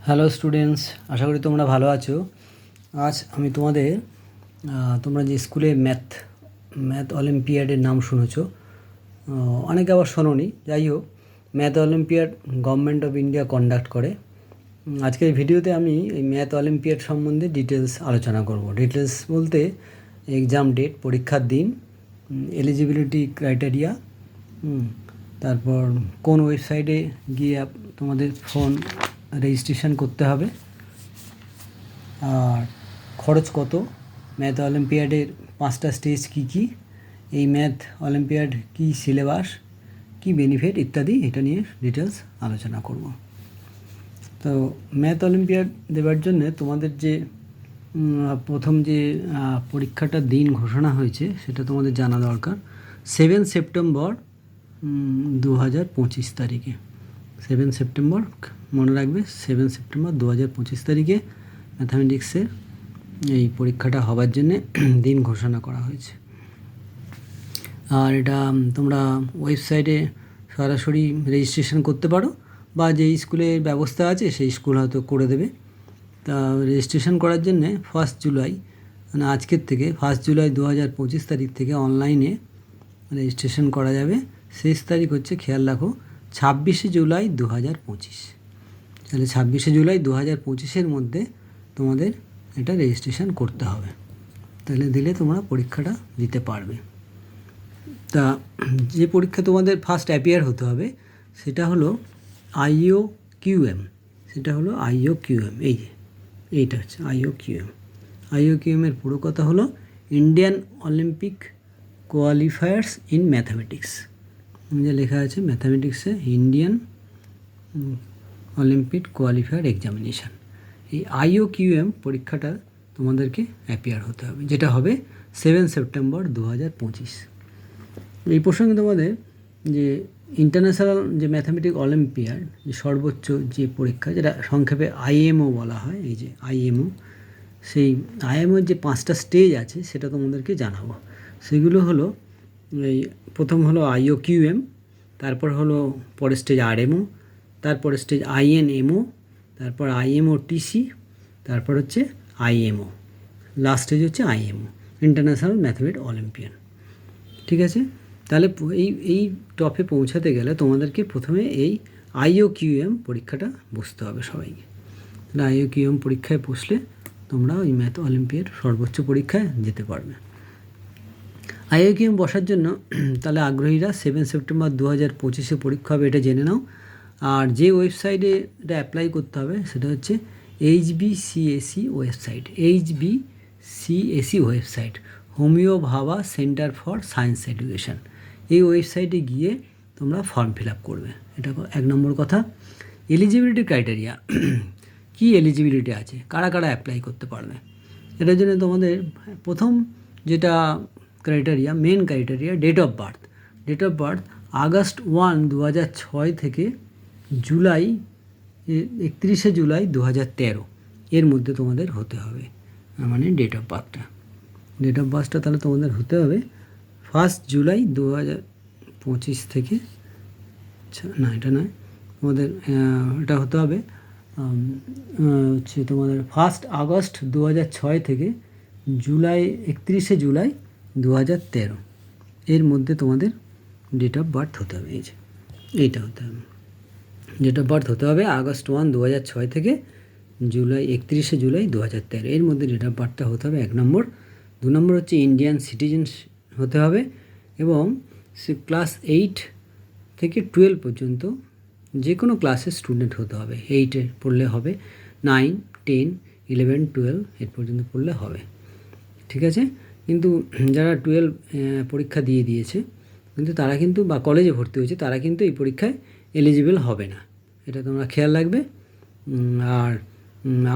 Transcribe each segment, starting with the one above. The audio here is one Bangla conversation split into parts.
হ্যালো স্টুডেন্টস, আশা করি তোমরা ভালো আছো। আজ আমি তোমাদের তোমরা যে স্কুলে ম্যাথ অলিম্পিয়াডের নাম শুনেছো, অনেকে আবার শোনোনি। যাই হোক, math olympiad government of India conduct করে। আজকের ভিডিওতে আমি এই ম্যাথ অলিম্পিয়াড সম্বন্ধে ডিটেলস আলোচনা করব। ডিটেলস বলতে এক্সাম ডেট, পরীক্ষার দিন, এলিজিবিলিটি ক্রাইটেরিয়া, তারপর কোন ওয়েবসাইটে গিয়ে তোমাদের ফোন রেজিস্ট্রেশন করতে হবে, আর খরচ কত, ম্যাথ অলিম্পিয়াডের 5টা স্টেজ কী কী, এই ম্যাথ অলিম্পিয়াড কী সিলেবাস, কী বেনিফিট ইত্যাদি, এটা নিয়ে ডিটেলস আলোচনা করব। তো ম্যাথ অলিম্পিয়াড দেওয়ার জন্য তোমাদের যে প্রথম যে পরীক্ষাটার দিন ঘোষণা হয়েছে সেটা তোমাদের জানা দরকার। 7 সেপ্টেম্বর 2025 তারিখে, 7 সেপ্টেম্বর মনে রাখবে, 7 সেপ্টেম্বর 2025 তারিখে ম্যাথামেটিক্সের এই পরীক্ষাটা হবার জন্যে দিন ঘোষণা করা হয়েছে। আর এটা তোমরা ওয়েবসাইটে সরাসরি রেজিস্ট্রেশন করতে পারো, বা যে স্কুলের ব্যবস্থা আছে সেই স্কুল হয়তো করে দেবে। তা রেজিস্ট্রেশন করার জন্যে 1 জুলাই, মানে আজকের থেকে 1 জুলাই 2025 তারিখ থেকে অনলাইনে রেজিস্ট্রেশন করা যাবে। শেষ তারিখ হচ্ছে, খেয়াল রাখো, 26 জুলাই 2025। তাহলে 26 জুলাই 2025-এর মধ্যে তোমাদের এটা রেজিস্ট্রেশন করতে হবে, তাহলে দিলে তোমরা পরীক্ষাটা দিতে পারবে। তা যে পরীক্ষা তোমাদের ফার্স্ট অ্যাপিয়ার হতে হবে সেটা হলো IOQM। সেটা হলো IOQM, এইটা হচ্ছে IOQM। IOQM-এর পুরো কথা হলো Indian Olympic qualifiers in mathematics. যে লেখা আছে ম্যাথামেটিক্সে ইন্ডিয়ান অলিম্পিক কোয়ালিফায়ার এক্সামিনেশান। এই IOQM পরীক্ষাটা তোমাদেরকে অ্যাপিয়ার হতে হবে, যেটা হবে 7 সেপ্টেম্বর 2025। এই প্রসঙ্গে তোমাদের যে ইন্টারন্যাশনাল যে ম্যাথামেটিক অলিম্পিয়াড, যে সর্বোচ্চ যে পরীক্ষা, যেটা সংক্ষেপে IMO বলা হয়, এই যে IMO, সেই IMOর যে 5টা স্টেজ আছে সেটা তোমাদেরকে জানাবো। সেগুলো হলো, এই প্রথম হলো IOQM, তারপর হলো পরের স্টেজ RMO, তারপরে স্টেজ INMO, তারপর IMOTC, তারপর হচ্ছে IMO, লাস্ট স্টেজ হচ্ছে IMO, ইন্টারন্যাশনাল ম্যাথামেটিক্স অলিম্পিয়াড। ঠিক আছে, তাহলে এই টপে পৌঁছাতে গেলে তোমাদেরকে প্রথমে এই IOQM পরীক্ষাটা বসতে হবে সবাইকে। তাহলে IOQM পরীক্ষায় বসলে তোমরা ওই ম্যাথ অলিম্পিয়াড সর্বোচ্চ পরীক্ষায় যেতে পারবে। IOQM বসার জন্য তাহলে আগ্রহীরা 7 সেপ্টেম্বর 2025-এ পরীক্ষা হবে, এটা জেনে নাও। আর যে ওয়েবসাইটে এটা অ্যাপ্লাই করতে হবে সেটা হচ্ছে HBCSE website, HBCSE website, homeo ভাবা সেন্টার ফর সায়েন্স এডুকেশান। এই ওয়েবসাইটে গিয়ে তোমরা ফর্ম ফিল আপ করবে, এটা 1 নম্বর কথা। এলিজিবিলিটি ক্রাইটেরিয়া, কী এলিজিবিলিটি আছে, কারা কারা অ্যাপ্লাই করতে পারবে, এটার জন্য তোমাদের প্রথম যেটা criteria, main criteria, date of birth. Date of birth August 1, 2006 থেকে জুলাই 31 জুলাই 2013 এর মধ্যে তোমাদের হতে হবে, মানে ডেট অফ বার্থটা। ডেট অফ বার্থটা তাহলে তোমাদের হতে হবে 1 জুলাই 2025 থেকে, না এটা নয়, তোমাদের এটা হতে হবে হচ্ছে তোমাদের 1 আগস্ট 2006 থেকে জুলাই 31 জুলাই 2013 এর মধ্যে তোমাদের ডেট অফ বার্থ হতে হবে। এই যে এইটা হতে হবে, ডেট অফ বার্থ হতে হবে আগস্ট 1, 2006 থেকে জুলাই 31 জুলাই 2013 এর মধ্যে ডেট অফ বার্থটা হতে হবে, 1 নম্বর। 2 নম্বর হচ্ছে ইন্ডিয়ান সিটিজেন হতে হবে, এবং সে ক্লাস 8 থেকে 12 পর্যন্ত যে কোনো ক্লাসের স্টুডেন্ট হতে হবে। 8-এ পড়লে হবে, 9, 10, 11, 12 এর পর্যন্ত পড়লে হবে। ঠিক আছে, কিন্তু যারা 12 পরীক্ষা দিয়েছে কিন্তু তারা কিন্তু, বা কলেজে ভর্তি হয়েছে, তারা কিন্তু এই পরীক্ষায় এলিজিবল হবে না, এটা তোমরা খেয়াল রাখবে। আর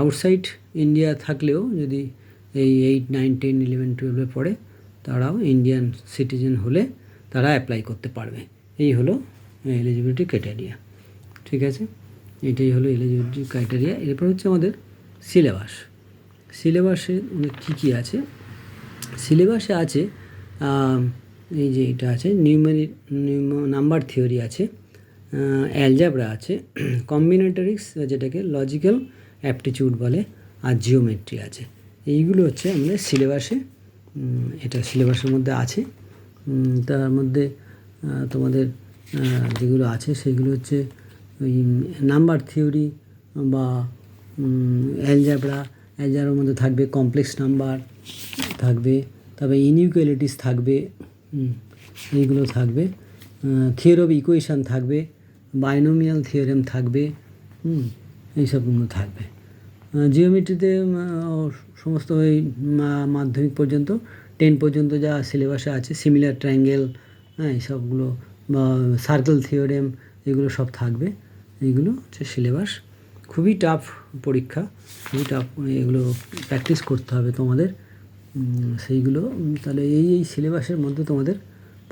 আউটসাইড ইন্ডিয়া থাকলেও যদি এই 8, 9, 10, 11, 12-এ পড়ে, তারাও ইন্ডিয়ান সিটিজেন হলে তারা অ্যাপ্লাই করতে পারবে। এই হলো এলিজিবিলিটি ক্রাইটেরিয়া। ঠিক আছে, এটাই হলো এলিজিবিলিটি ক্রাইটেরিয়া। এরপর হচ্ছে আমাদের সিলেবাস। সিলেবাসে কী কী আছে, সিলেবাসে আছে এই যে এটা আছে নাম্বার থিওরি আছে, অ্যালজাবরা আছে, কম্বিনেটরিক্স যেটাকে লজিক্যাল অ্যাপটিটিউড বলে, আর জিওমেট্রি আছে। এইগুলো হচ্ছে আমাদের সিলেবাসে, এটা সিলেবাসের মধ্যে আছে। তার মধ্যে তোমাদের যেগুলো আছে সেগুলো হচ্ছে ওই নাম্বার থিওরি বা অ্যালজাবরার মধ্যে থাকবে কমপ্লেক্স নাম্বার থাকবে, তবে ইনইকুয়ালিটিস থাকবে, এইগুলো থাকবে, থিওরি অফ ইকুয়েশান থাকবে, বাইনোমিয়াল থিওরেম থাকবে, এইসবগুলো থাকবে। জিওমেট্রিতে সমস্ত ওই মাধ্যমিক পর্যন্ত 10 পর্যন্ত যা সিলেবাসে আছে, সিমিলার ট্রায়াঙ্গেল, এইসবগুলো বা সার্কেল থিওরেম, এগুলো সব থাকবে। এইগুলো হচ্ছে সিলেবাস। খুবই টাফ পরীক্ষা, খুবই টাফ, এগুলো প্র্যাকটিস করতে হবে তোমাদের সেইগুলো। তাহলে এই সিলেবাসের মধ্যে তোমাদের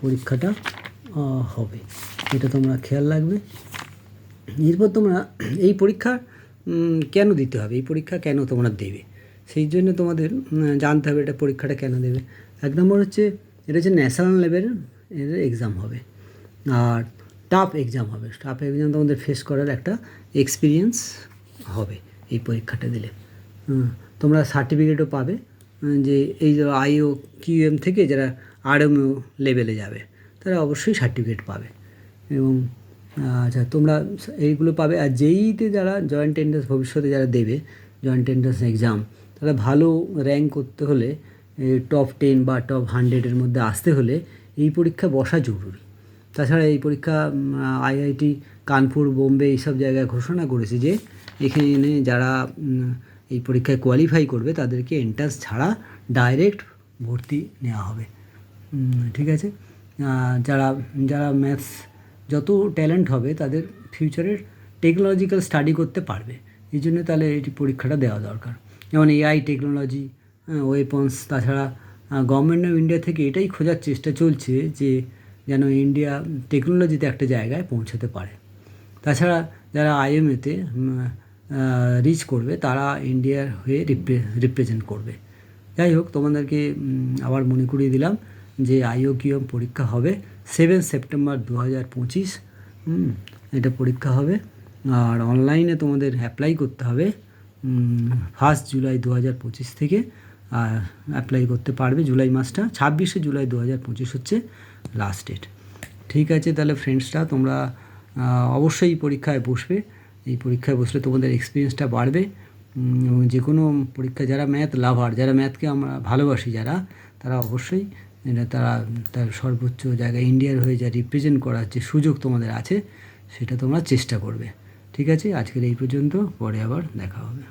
পরীক্ষাটা হবে, এটা তোমরা খেয়াল রাখবে। এরপর তোমরা এই পরীক্ষা কেন দিতে হবে, এই পরীক্ষা কেন তোমরা দেবে, সেই জন্য তোমাদের জানতে হবে এটা পরীক্ষাটা কেন দেবে। 1 নম্বর হচ্ছে এটা হচ্ছে ন্যাশনাল লেভেলের এদের এক্সাম হবে, আর টাফ এক্সাম হবে। টাফ এক্সাম তোমাদের ফেস করার একটা এক্সপিরিয়েন্স হবে এই পরীক্ষাটা দিলে। তোমরা সার্টিফিকেটও পাবে, যে এই যে আইও কিউএম থেকে যারা আরএমও লেভেলে যাবে তারা অবশ্যই সার্টিফিকেট পাবে। এবং আচ্ছা, তোমরা এইগুলো পাবে। আর জেইতে যারা জয়েন্ট এন্ট্রান্স ভবিষ্যতে যারা দেবে জয়েন্ট এন্ট্রান্স এক্সাম, তারা ভালো র্যাঙ্ক করতে হলে, টপ 10 বা টপ 100-এর মধ্যে আসতে হলে এই পরীক্ষা বসা জরুরি। তাছাড়া এই পরীক্ষা আইআইটি কানপুর, বোম্বে এইসব জায়গায় ঘোষণা করেছে যে এখানে যারা এই পরীক্ষায় কোয়ালিফাই করবে তাদেরকে এন্ট্রান্স ছাড়া ডাইরেক্ট ভর্তি নেওয়া হবে। ঠিক আছে, যারা যারা ম্যাথস যত ট্যালেন্ট হবে তাদের ফিউচারের টেকনোলজিক্যাল স্টাডি করতে পারবে, এই জন্য তাহলে এটি পরীক্ষাটা দেওয়া দরকার। যেমন এআই টেকনোলজি, ওয়েপন্স। তাছাড়া গভর্নমেন্ট অফ ইন্ডিয়া থেকে এটাই খোঁজার চেষ্টা চলছে যে যেন ইন্ডিয়া টেকনোলজিতে একটা জায়গায় পৌঁছাতে পারে। তাছাড়া যারা আইএমএতে রিচ করবে তারা ইন্ডিয়ার হয়ে রিপ্রেজেন্ট করবে। যাই হোক, তোমাদেরকে আবার মনে করিয়ে দিলাম যে আইওকিউএম পরীক্ষা হবে 7 সেপ্টেম্বর 2025। এটা পরীক্ষা হবে, আর অনলাইনে তোমাদের অ্যাপ্লাই করতে হবে 1 জুলাই 2025 থেকে। আর অ্যাপ্লাই করতে পারবে জুলাই মাসটা, 26 জুলাই 2025 হচ্ছে লাস্ট ডেট। ঠিক আছে, তাহলে ফ্রেন্ডসরা তোমরা অবশ্যই পরীক্ষায় বসবে। এই পরীক্ষায় বসলে তোমাদের এক্সপিরিয়েন্সটা বাড়বে। এবং যে কোনো পরীক্ষা, যারা ম্যাথ লাভার, যারা ম্যাথকে আমরা ভালোবাসি, যারা তারা অবশ্যই তারা তার সর্বোচ্চ জায়গায় ইন্ডিয়ার হয়ে যা রিপ্রেজেন্ট করার যে সুযোগ তোমাদের আছে সেটা তোমরা চেষ্টা করবে। ঠিক আছে, আজকের এই পর্যন্ত, পরে আবার দেখা হবে।